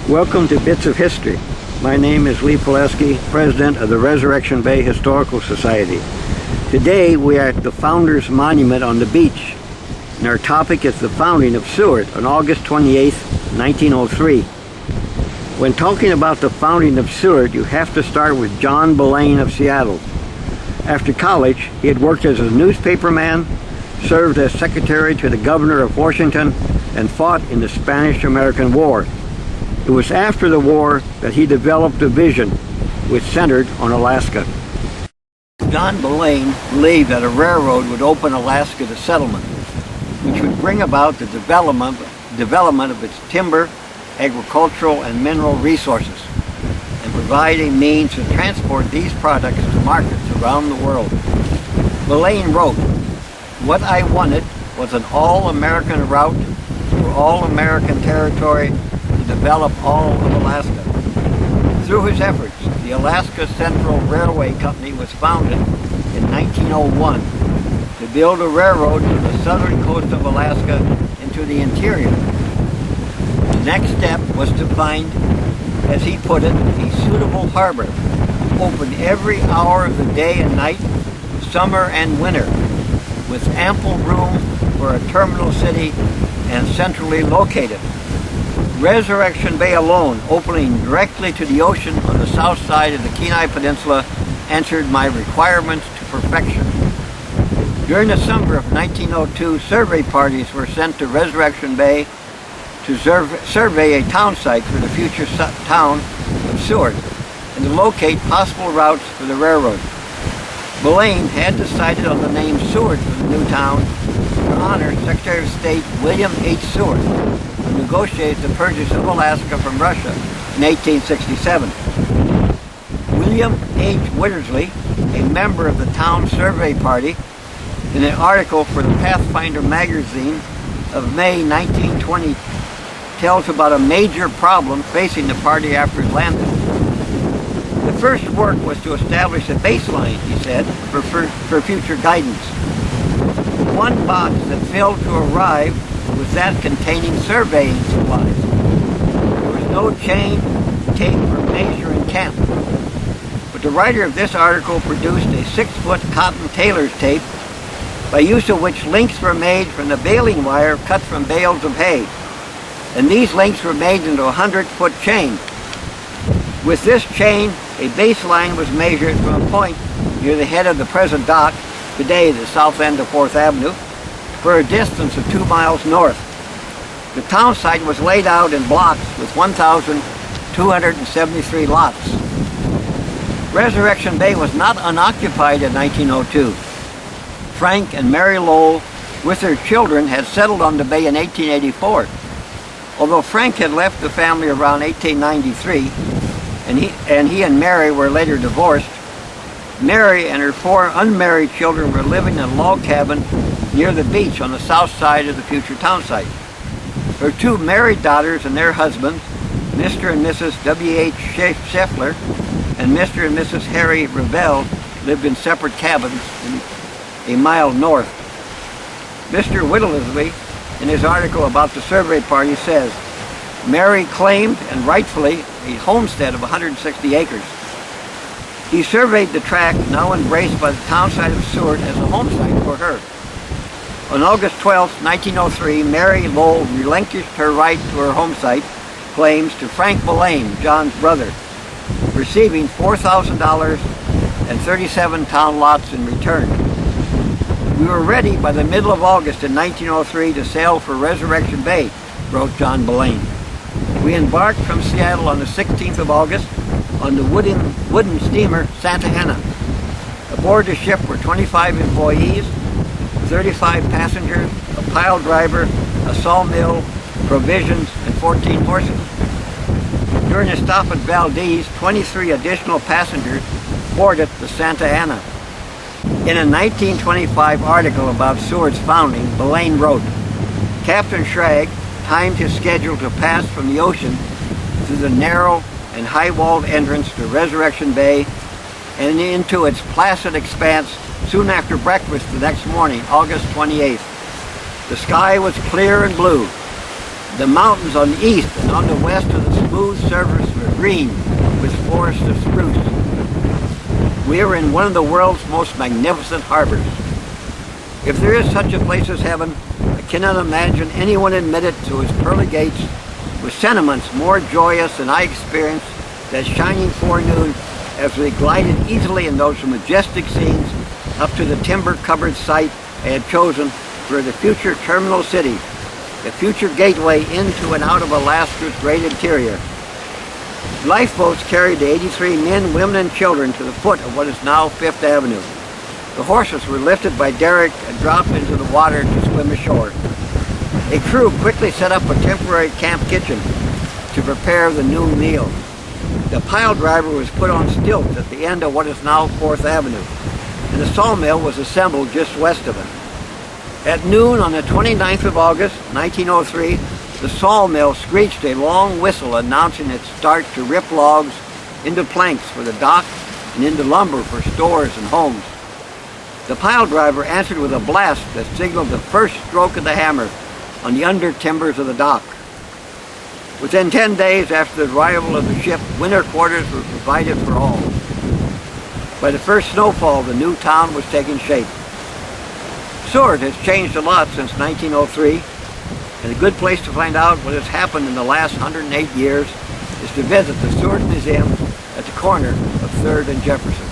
Welcome to Bits of History. My name is Lee Pileski, President of the Resurrection Bay Historical Society. Today we are at the Founders Monument on the beach, and our topic is the founding of Seward on August 28, 1903. When talking about the founding of Seward, you have to start with John Belaine of Seattle. After college, he had worked as a newspaperman, served as secretary to the governor of Washington, and fought in the Spanish-American War. It was after the war that he developed a vision which centered on Alaska. John Belaine believed that a railroad would open Alaska to settlement, which would bring about the development of its timber, agricultural, and mineral resources, and provide a means to transport these products to markets around the world. Belaine wrote, "What I wanted was an all-American route through all-American territory to develop all of Alaska." Through his efforts, the Alaska Central Railway Company was founded in 1901 to build a railroad from the southern coast of Alaska into the interior. The next step was to find, as he put it, a suitable harbor, open every hour of the day and night, summer and winter, with ample room for a terminal city and centrally located. Resurrection Bay alone, opening directly to the ocean on the south side of the Kenai Peninsula, answered my requirements to perfection. During the summer of 1902, survey parties were sent to Resurrection Bay to survey a town site for the future town of Seward and to locate possible routes for the railroad. Belaine had decided on the name Seward for the new town to honor Secretary of State William H. Seward, who negotiated the purchase of Alaska from Russia in 1867. William H. Widdersley, a member of the town survey party, in an article for the Pathfinder magazine of May 1920, tells about a major problem facing the party after it landed. The first work was to establish a baseline, he said, for future guidance. One box that failed to arrive was that containing surveying supplies. There was no chain, tape, or measure in camp. But the writer of this article produced a 6-foot cotton tailor's tape, by use of which links were made from the baling wire cut from bales of hay. And these links were made into a 100-foot chain. With this chain, a baseline was measured from a point near the head of the present dock, today the south end of 4th Avenue, for a distance of 2 miles north. The town site was laid out in blocks with 1,273 lots. Resurrection Bay was not unoccupied in 1902. Frank and Mary Lowell, with their children, had settled on the bay in 1884. Although Frank had left the family around 1893, and he and Mary were later divorced, Mary and her 4 unmarried children were living in a log cabin near the beach on the south side of the future town site. Her 2 married daughters and their husbands, Mr. and Mrs. W.H. Scheffler and Mr. and Mrs. Harry Revell, lived in separate cabins a mile north. Mr. Widdersley, in his article about the survey party, says, "Mary claimed, and rightfully, a homestead of 160 acres. He surveyed the tract now embraced by the town site of Seward as a home site for her. On August 12, 1903, Mary Lowell relinquished her right to her home site claims to Frank Belaine, John's brother, receiving $4,000 and 37 town lots in return. We were ready by the middle of August in 1903 to sail for Resurrection Bay," wrote John Belaine. "We embarked from Seattle on the 16th of August on the wooden steamer Santa Ana. Aboard the ship were 25 employees, 35 passengers, a pile driver, a sawmill, provisions, and 14 horses. During a stop at Valdez, 23 additional passengers boarded the Santa Ana." In a 1925 article about Seward's founding, Belaine wrote, "Captain Schrag timed his schedule to pass from the ocean through the narrow and high-walled entrance to Resurrection Bay and into its placid expanse soon after breakfast the next morning, August 28th. The sky was clear and blue. The mountains on the east and on the west of the smooth surface were green with forests of spruce. We are in one of the world's most magnificent harbors. If there is such a place as heaven, I cannot imagine anyone admitted to its pearly gates with sentiments more joyous than I experienced that shining forenoon as we glided easily in those majestic scenes up to the timber-covered site I had chosen for the future terminal city, the future gateway into and out of Alaska's great interior. Lifeboats carried the 83 men, women, and children to the foot of what is now Fifth Avenue. The horses were lifted by derrick and dropped into the water to swim ashore. A crew quickly set up a temporary camp kitchen to prepare the noon meal. The pile driver was put on stilts at the end of what is now 4th Avenue, and the sawmill was assembled just west of it. At noon on the 29th of August, 1903, the sawmill screeched a long whistle announcing its start to rip logs into planks for the dock and into lumber for stores and homes. The pile driver answered with a blast that signaled the first stroke of the hammer on the under timbers of the dock. Within 10 days after the arrival of the ship, winter quarters were provided for all. By the first snowfall, the new town was taking shape. Seward has changed a lot since 1903, and a good place to find out what has happened in the last 108 years is to visit the Seward Museum at the corner of 3rd and Jefferson.